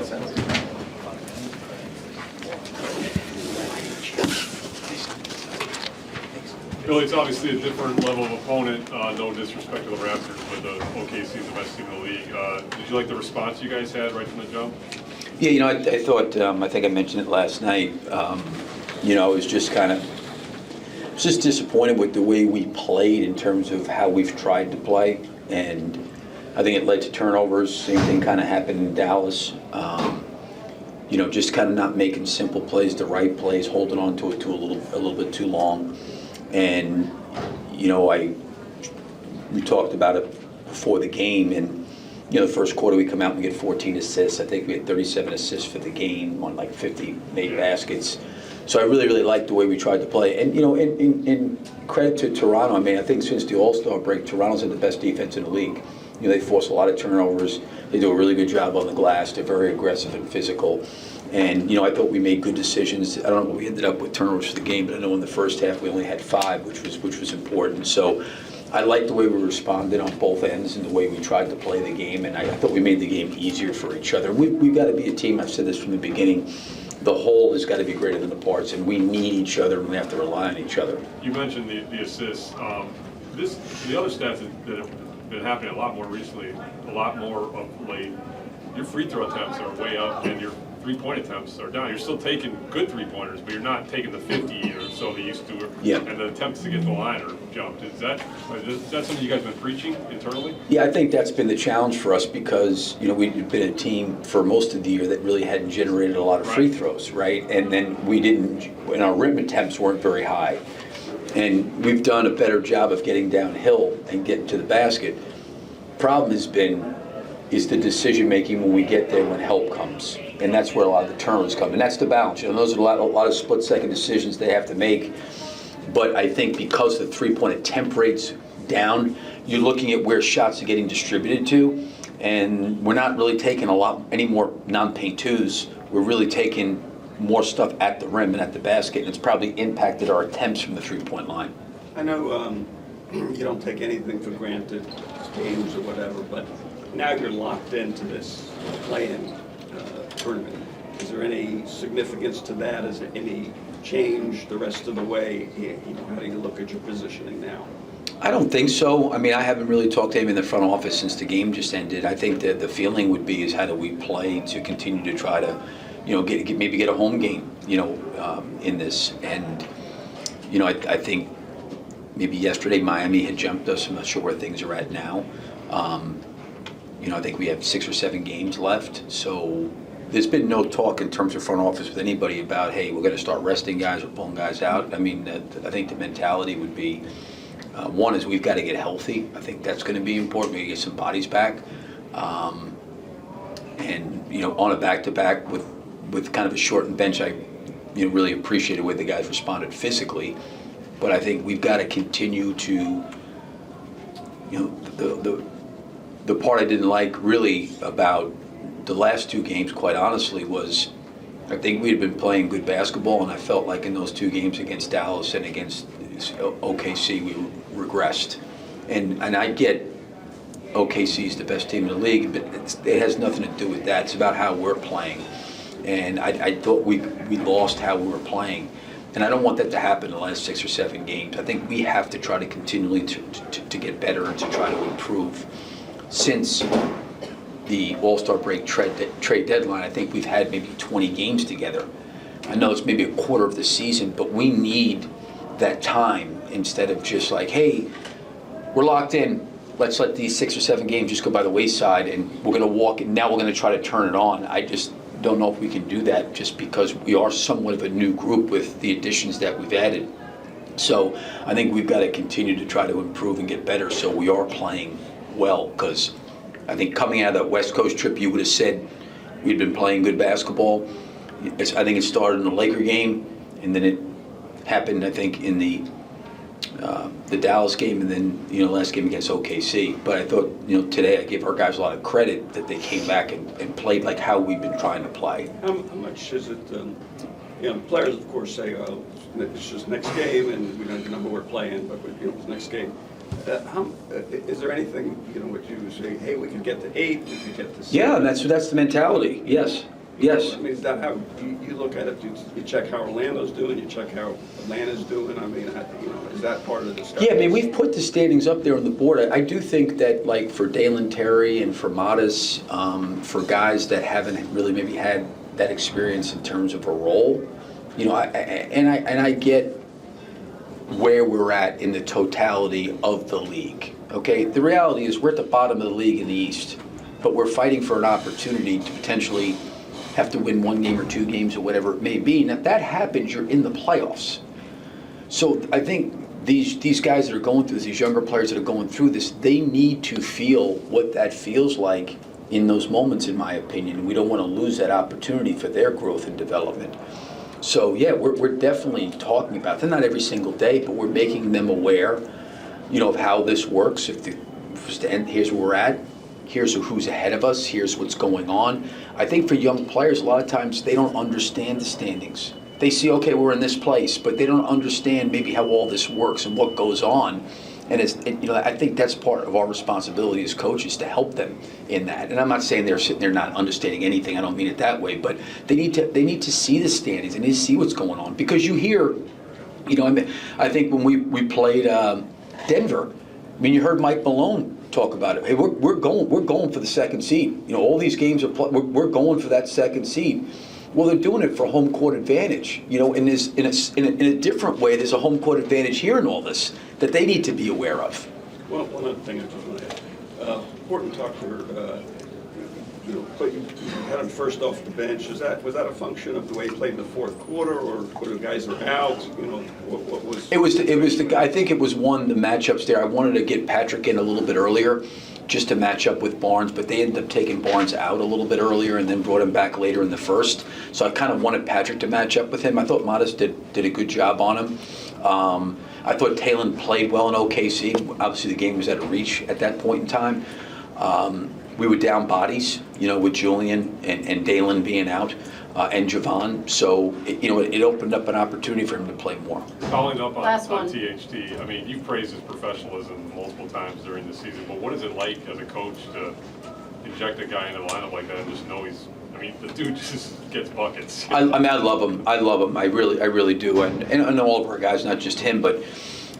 Billy, it's obviously a different level of opponent. No disrespect to the Raptors, but the OKC is the best team in the league. Did you like the response you guys had right from the jump? Yeah, I thought, I think I mentioned it last night, I was just disappointed with the way we played in terms of how we've tried to play, and I think it led to turnovers. Same thing kind of happened in Dallas. Just kind of not making simple plays, the right plays, holding on to it a little bit too long. And we talked about it before the game, and the first quarter we come out and we get 14 assists. I think we had 37 assists for the game on like 50 made baskets. So I really liked the way we tried to play. And in credit to Toronto, I think since the All-Star break, Toronto's had the best defense in the league. They force a lot of turnovers. They do a really good job on the glass. They're very aggressive and physical. And, I thought we made good decisions. I don't know what we ended up with turnovers for the game, but I know in the first half we only had 5, which was important. So I liked the way we responded on both ends and the way we tried to play the game. And I thought we made the game easier for each other. We've got to be a team. I've said this from the beginning. The whole has got to be greater than the parts, and we need each other, and we have to rely on each other. You mentioned the assists. The other stats that have been happening a lot more recently, a lot more of late, your free throw attempts are way up, and your three-point attempts are down. You're still taking good three-pointers, but you're not taking the 50 or so they used to. Yeah. And the attempts to get the line are jumped. Is that something you guys have been preaching internally? Yeah, I think that's been the challenge for us because, we've been a team for most of the year that really hadn't generated a lot of free throws, right? And then and our rim attempts weren't very high. And we've done a better job of getting downhill and getting to the basket. Problem is the decision-making when we get there when help comes. And that's where a lot of the turnovers come. And that's the balance. Those are a lot of split-second decisions they have to make. But I think because the three-point attempt rate's down, you're looking at where shots are getting distributed to. And we're not really taking any more non-paint twos. We're really taking more stuff at the rim and at the basket. And it's probably impacted our attempts from the three-point line. I know you don't take anything for granted, games or whatever, but now you're locked into this play-in tournament. Is there any significance to that? Is there any change the rest of the way? How do you look at your positioning now? I don't think so. I haven't really talked to him in the front office since the game just ended. I think that the feeling would be is how do we play to continue to try to, maybe get a home game, in this. And, I think maybe yesterday Miami had jumped us. I'm not sure where things are at now. I think we have 6 or 7 games left. So there's been no talk in terms of front office with anybody about, hey, we're going to start resting guys or pulling guys out. I think the mentality would be, one is we've got to get healthy. I think that's going to be important. We get some bodies back. And, on a back-to-back with kind of a shortened bench, I really appreciated the way the guys responded physically. But I think we've got to continue to, the part I didn't like really about the last 2 games, quite honestly, was I think we had been playing good basketball, and I felt like in those 2 games against Dallas and against OKC, we regressed. And I get OKC is the best team in the league, but it has nothing to do with that. It's about how we're playing. And I thought we lost how we were playing. And I don't want that to happen in the last 6 or 7 games. I think we have to try to continually to get better and to try to improve. Since the All-Star break trade deadline, I think we've had maybe 20 games together. I know it's maybe a quarter of the season, but we need that time instead of just like, hey, we're locked in. Let's let these 6 or 7 games just go by the wayside, and we're going to walk. And now we're going to try to turn it on. I just don't know if we can do that, just because we are somewhat of a new group with the additions that we've added. So I think we've got to continue to try to improve and get better, so we are playing well. Because I think coming out of that West Coast trip, you would have said we'd been playing good basketball. I think it started in the Laker game, and then it happened, I think, in the Dallas game, and then last game against OKC. But I thought today I gave our guys a lot of credit that they came back and played like how we've been trying to play. How much is it? Players of course say, "Oh, it's just next game, and we don't even know who we're playing, but it's next game." Is there anything would you say? Hey, we could get to 8, we could get to 6? Yeah, and that's the mentality. Yes. Yes. I mean, is that how you look at it? You check how Orlando's doing, you check how Atlanta's doing? I mean, is that part of the discussion? Yeah, I mean, we've put the standings up there on the board. I do think that, like, for Dalen Terry and for Modest, for guys that haven't really maybe had that experience in terms of a role, you know, I get where we're at in the totality of the league. Okay, the reality is we're at the bottom of the league in the East, but we're fighting for an opportunity to potentially have to win 1 game or 2 games or whatever it may be. And if that happens, you're in the playoffs. So I think these guys that are going through this, these younger players that are going through this, they need to feel what that feels like in those moments, in my opinion. We don't want to lose that opportunity for their growth and development. So yeah, we're definitely talking about them, not every single day, but we're making them aware, you know, of how this works. Here's where we're at. Here's who's ahead of us. Here's what's going on. I think for young players, a lot of times they don't understand the standings. They see, okay, we're in this place, but they don't understand maybe how all this works and what goes on. And you know, I think that's part of our responsibility as coaches to help them in that. And I'm not saying they're sitting there not understanding anything. I don't mean it that way, but they need to see the standings. They need to see what's going on, because you hear, you know, I think when we played Denver, I mean, you heard Mike Malone talk about it. Hey, we're going for the second seed. You know, all these games we're going for that second seed. Well, they're doing it for home court advantage. You know, in a different way, there's a home court advantage here in all this that they need to be aware of. Well, one other thing I just want to add. Horton-Tucker, you had him first off the bench. Was that a function of the way he played in the fourth quarter, or the guys are out? You know, what was? It was the. I think it was the matchups there. I wanted to get Patrick in a little bit earlier, just to match up with Barnes, but they ended up taking Barnes out a little bit earlier and then brought him back later in the first. So I kind of wanted Patrick to match up with him. I thought Modest did a good job on him. I thought Talen played well in OKC. Obviously, the game was out of reach at that point in time. We were down bodies, you know, with Julian and Dalen being out, and Javon. So, it opened up an opportunity for him to play more. Following up on THT, I mean, you've praised his professionalism multiple times during the season, but what is it like as a coach to inject a guy into a lineup like that and just know the dude just gets buckets? I mean, I love him. I really do. And all of our guys, not just him, but,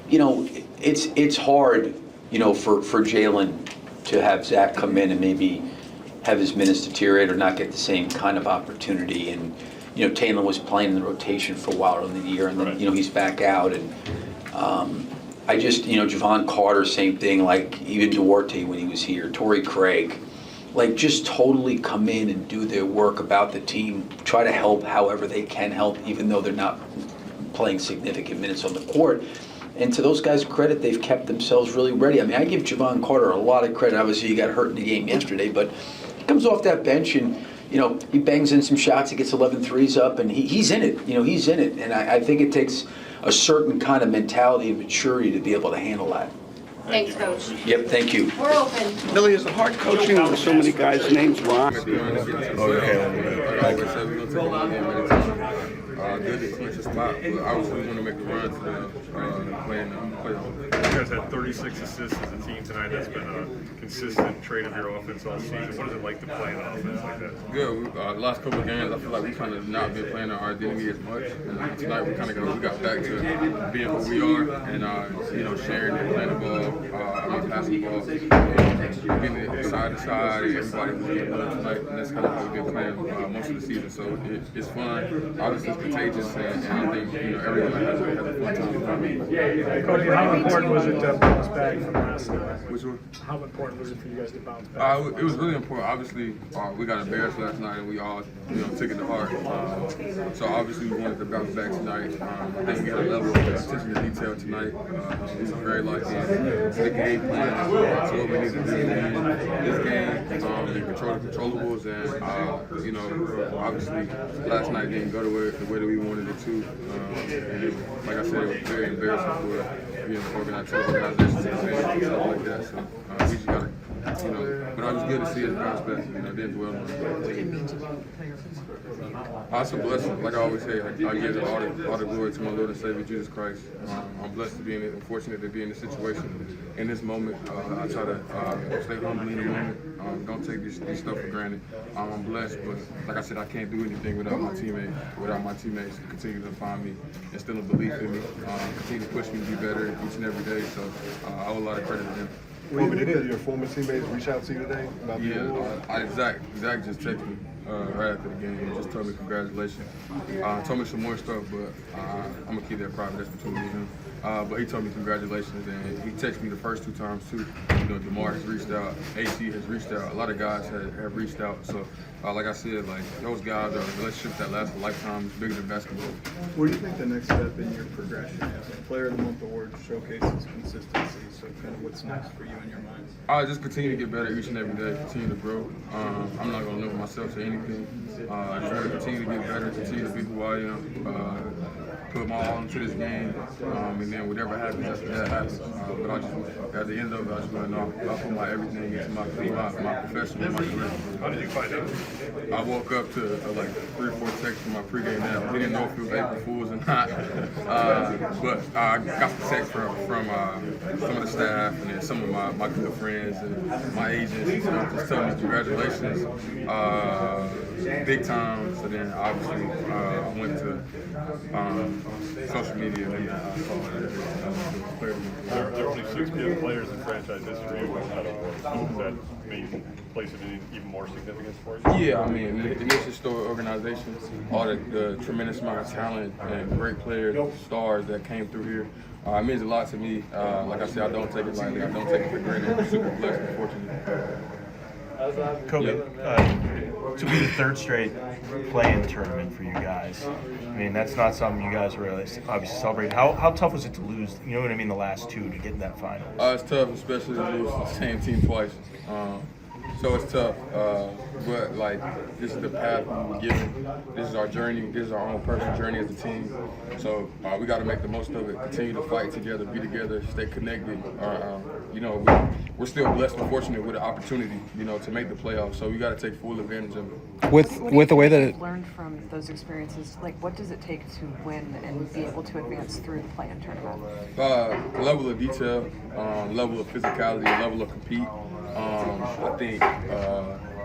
you know, it's hard, you know, for Jalen to have Zach come in and maybe have his minutes deteriorate or not get the same kind of opportunity. And, you know, Talen was playing in the rotation for a while in the year, and then, right, you know, he's back out. And I just, you know, Javon Carter, same thing, like even Duarte when he was here, Torrey Craig, like just totally come in and do their work about the team, try to help however they can help, even though they're not playing significant minutes on the court. And to those guys' credit, they've kept themselves really ready. I mean, I give Javon Carter a lot of credit. Obviously, he got hurt in the game yesterday, but he comes off that bench and, you know, he bangs in some shots. He gets 11 threes up, and he's in it. You know, he's in it. And I think it takes a certain kind of mentality and maturity to be able to handle that. Thanks, Coach. Yep, thank you. We're open. Billy, is it hard coaching with so many guys' names wrong? Good to clinch a spot, but obviously we want to make a run to the playing playoffs. You guys had 36 assists as a team tonight. That's been a consistent trait of your offense all season. What is it like to play an offense like that? Good. The last couple of games, I feel like we kind of not been playing our identity as much. And tonight we kind of got back to being who we are and you know, sharing and playing the ball, passing the ball, getting it side to side. Everybody was getting it tonight, and that's kind of how we've been playing most of the season. So it's fun. Obviously, it's contagious, and I think, you know, everyone has a fun time. Coach, how important was it to bounce back from last night? Which one? How important was it for you guys to bounce back? It was really important. Obviously, we got embarrassed last night, and we all, you know, took it to heart. So obviously, we wanted to bounce back tonight. I think we had a level of attention to detail tonight. It was very locked in to the game plan. So what we need to do in this game and control the controllables. And you know, obviously, last night didn't go the way that we wanted it to. And like I said, it was very embarrassing for organizations and stuff like that. So we just got to you know, but I was good to see us bounce back. You know, didn't dwell on it. What did it mean to be a player for you? It's a blessing. Like I always say, I give all the glory to my Lord and Savior Jesus Christ. I'm blessed to be in it and fortunate to be in this situation. In this moment, I try to stay humble in the moment. Don't take this stuff for granted. I'm blessed, but like I said, I can't do anything without my teammates who continue to find me, instill a belief in me, continue to push me to be better each and every day. So I owe a lot of credit to them. Coby, did any of your former teammates reach out to you today about the award? Zach just texted me right after the game and just told me congratulations. Told me some more stuff, but I'm gonna keep that private. That's between me and him. But he told me congratulations, and he texted me the first 2 times too. You know, DeMar has reached out, AC has reached out, a lot of guys have reached out. So, like I said, like those guys are relationships that last a lifetime. It's bigger than basketball. What do you think the next step in your progression is? Player of the Month award showcases consistency. So, kind of what's next for you in your mind? I just continue to get better each and every day, continue to grow. I'm not gonna limit myself to anything. I just want to continue to get better, continue to be who I am. Put my all into this game, and then whatever happens after that happens. But I just, at the end of it, I just want to know I put my everything into my profession and my career. How did you find out? I woke up to like 3 or 4 texts from my pregame nap. Didn't know if it was April Fool's or not, but I got the text from some of the staff and then some of my good friends and my agents. You know, just telling me congratulations, big time. So then obviously I went to social media and I saw that. There are only 6 players in franchise history who have had awards. Does that maybe place it in even more significance for you? Yeah, I mean, in this historic organization, all the tremendous amount of talent and great players, stars that came through here, it means a lot to me. Like I said, I don't take it lightly. I don't take it for granted. I'm super blessed and fortunate. Coby, to be the 3rd straight play-in tournament for you guys, I mean, that's not something you guys really obviously celebrate. How tough was it to lose, you know what I mean, the last 2 to get in that final? It's tough, especially to lose to the same team twice. So it's tough, but like this is the path we were given. This is our journey. This is our own personal journey as a team. So we got to make the most of it. Continue to fight together, be together, stay connected. You know, we're still blessed and fortunate with the opportunity, you know, to make the playoffs. So we got to take full advantage of it. With the way that you've learned from those experiences, like what does it take to win and be able to advance through the play-in tournament? Level of detail, level of physicality, level of compete. I think,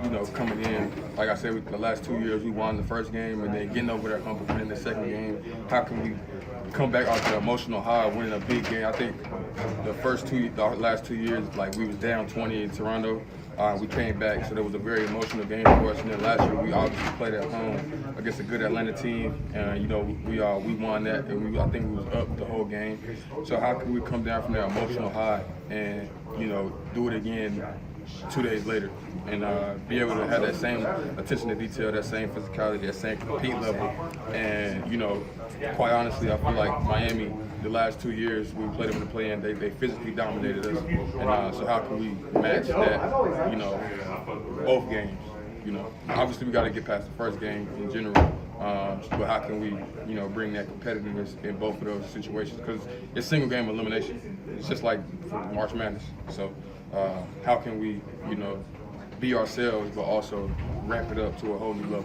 you know, coming in, like I said, the last 2 years, we won the first game, and then getting over that hump of winning the second game. How can we come back off the emotional high of winning a big game? I think the last 2 years, like we was down 20 in Toronto. We came back, so there was a very emotional game for us. And then last year, we obviously played at home against a good Atlanta team, and you know we won that, and I think we was up the whole game. So how can we come down from that emotional high and you know do it again 2 days later, and be able to have that same attention to detail, that same physicality, that same compete level, and you know, quite honestly, I feel like Miami, the last 2 years we played them in the play-in, they physically dominated us, and so how can we match that, you know, both games? You know, obviously we got to get past the first game in general, but how can we, you know, bring that competitiveness in both of those situations? Because it's single game elimination. It's just like March Madness. So how can we, you know, be ourselves, but also ramp it up to a whole new level?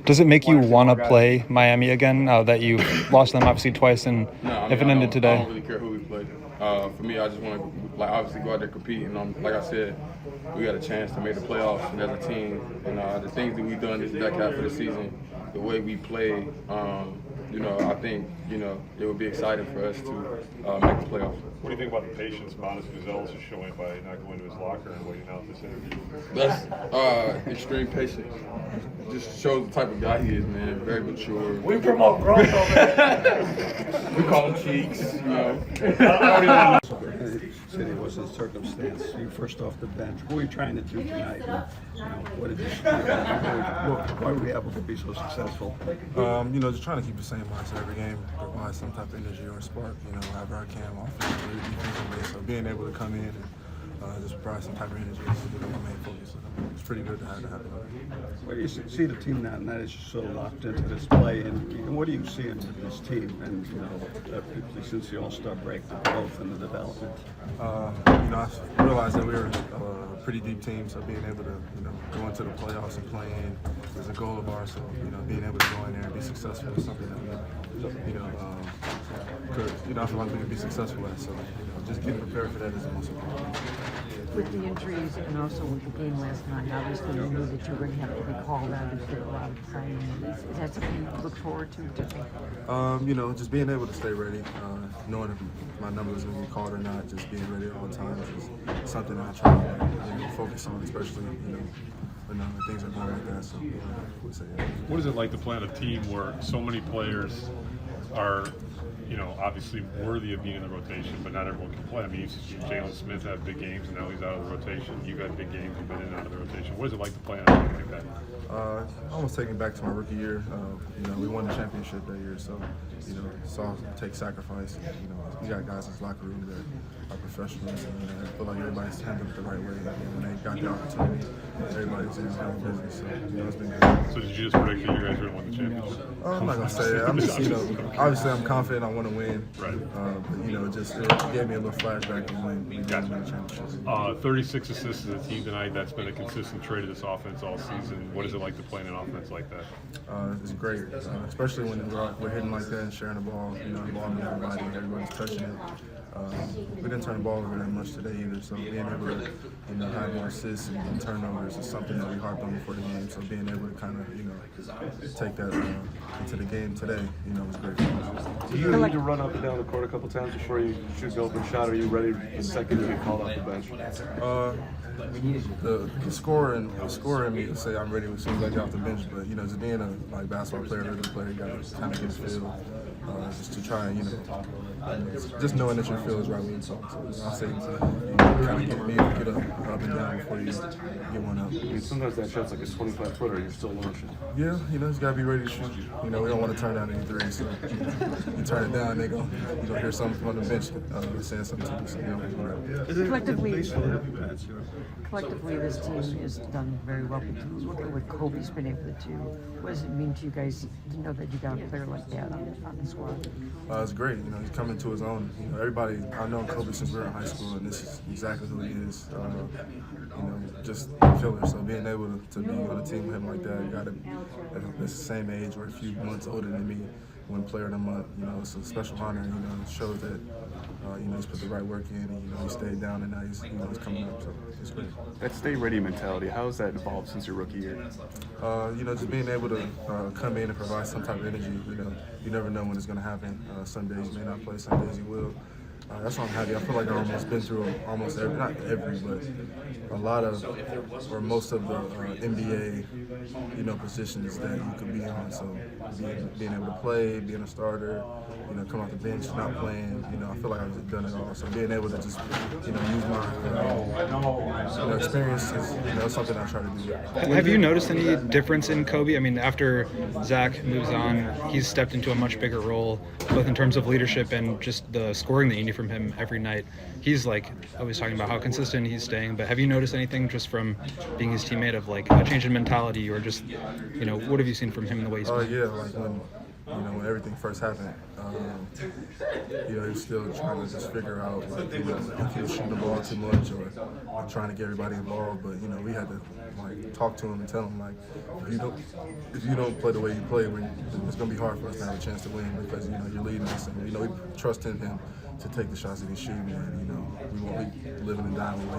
Does it make you want to play Miami again now that you lost them obviously twice, and if it ended today? I don't really care who we play. For me, I just want to like obviously go out there and compete, and like I said, we got a chance to make the playoffs and as a team, and the things that we've done this back half of the season, the way we play, you know, I think, you know, it would be exciting for us to make the playoffs. What do you think about the patience Monas Gazelles is showing by not going to his locker and waiting out this interview? That's extreme patience. Just shows the type of guy he is, man. Very mature. We promote growth over there. We call him Cheeks, you know. Said it was a circumstance. You first off the bench. What were you trying to do tonight? And, you know, what did you why were we able to be so successful? You know, just trying to keep the same mindset every game, provide some type of energy or spark, you know, however I can offensively, defensively. So being able to come in and just provide some type of energy. Is my main focus. It's pretty good to have that happen. Where do you see the team now, and that is sort of locked into this play, and what are you seeing with this team, and particularly since the All-Star break, the growth and the development? I realized that we were a pretty deep team, so being able to go into the playoffs and play in is a goal of ours. So being able to go in there and be successful is something that we I feel like we can be successful at. So just getting prepared for that is the most important. With the injuries and also with the game last night, obviously you knew that you were going to have to be called out if there were a lot of playing. Is that something you look forward to? Just being able to stay ready, knowing if my number is going to be called or not, just being ready at all times is something that I try to focus on, especially when things are going like that. So I would say, yeah. What is it like to play on a team where so many players are, obviously worthy of being in the rotation, but not everyone can play? I mean, you've seen Jalen Smith have big games, and now he's out of the rotation. You've had big games, you've been in and out of the rotation. What is it like to play on a team like that? Almost taking back to my rookie year. We won the championship that year, so saw it take sacrifice. We got guys in this locker room that are professionals, and I feel like everybody's handled it the right way. When they got the opportunity, everybody's in their own business. So it's been good. So did you just predict that you guys were going to win the championship? I'm not gonna say that. I'm just obviously I'm confident I want to win. Right. But it gave me a little flashback of when we got the championship. 36 assists as a team tonight. That's been a consistent trait of this offense all season. What is it like to play in an offense like that? It's great, especially when we're hitting like that and sharing the ball. Involving everybody, everybody's touching it. We didn't turn the ball over that much today either, so being able to have more assists and turnovers is something that we harped on before the game. So being able to kind of take that into the game today, was great for us. Do you need to run up and down the court a couple times before you shoot the open shot? Or are you ready the second to get called off the bench? The scorer in me will say I'm ready as soon as I get off the bench, but just being a basketball player, rhythm player, you got to kind of get his feel, just to try and just knowing that your feel is right when you talk. So I say kind of be able to get up and down before you get one up. I mean, sometimes that shot's like a 25-footer, you're still launching. Yeah, just gotta be ready to shoot. We don't want to turn down any threes, so you turn it down, you're gonna hear something from the bench saying something to you. So Collectively, this team has done very well. But look at what Coby's been able to do. What does it mean to you guys to know that you got a player like that on the squad? It's great. He's coming to his own. Everybody, I've known Coby since we were in high school, and this is exactly who he is. Just a filler. So being able to be on a team with him like that, you got to at the same age or a few months older than me, win Player of the Month. It's a special honor. It shows that he's put the right work in, and he stayed down, and now he's coming up. So it's great. That stay ready mentality, how has that evolved since your rookie year? Just being able to come in and provide some type of energy. You never know when it's going to happen. Some days you may not play, some days you will. That's why I'm happy. I feel like I've almost been through almost every, not every, but a lot of, or most of the NBA, positions that you could be on. So being able to play, being a starter, come off the bench, not playing, I feel like I've just done it all. So being able to just, use my experience is, something I try to do. Have you noticed any difference in Coby? I mean, after Zach moves on, he's stepped into a much bigger role, both in terms of leadership and just the scoring that you need from him every night. He's always talking about how consistent he's staying, but have you noticed anything just from being his teammate of a change in mentality, or just, what have you seen from him in the way he's playing? Yeah, when everything first happened, he was still trying to just figure out if he was shooting the ball too much or trying to get everybody involved. But we had to talk to him and tell him if you don't play the way you play, it's gonna be hard for us to have a chance to win because you're leading us, and we trust in him to take the shots that he's shooting, and we won't be living and dying with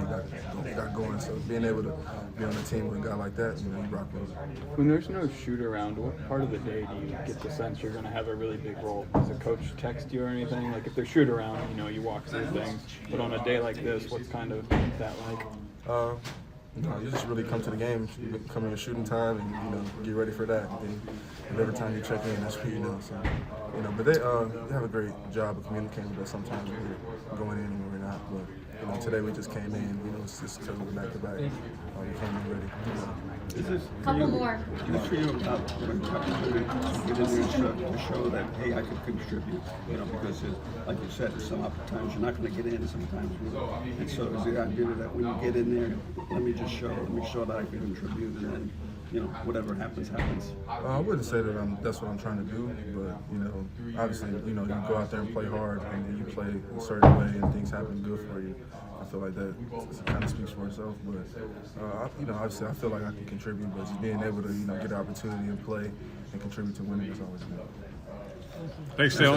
what he got going. So being able to be on a team with a guy like that, you rock with him. When there's no shoot around, what part of the day do you get the sense you're going to have a really big role? Does a coach text you or anything? If there's shoot around, you walk through things. But on a day like this, what's kind of that like? You just really come to the game, come in shooting time, and get ready for that. And every time you check in, that's what you know. So, but they have a great job of communicating with us. Sometimes we're going in and we're not, but today we just came in. It's just because of the back-to-back. We came in ready. Is this Couple more. Is this for you about when you get in there to show that, hey, I could contribute, because like you said, sometimes you're not going to get in, sometimes you will. And so is the idea that when you get in there, let me show that I can contribute, and then, whatever happens, happens. I wouldn't say that that's what I'm trying to do, but obviously, you go out there and play hard, and then you play a certain way, and things happen good for you. I feel like that kind of speaks for itself, but obviously, I feel like I can contribute, but just being able to get the opportunity and play and contribute to winning is always good. Thanks, Talen.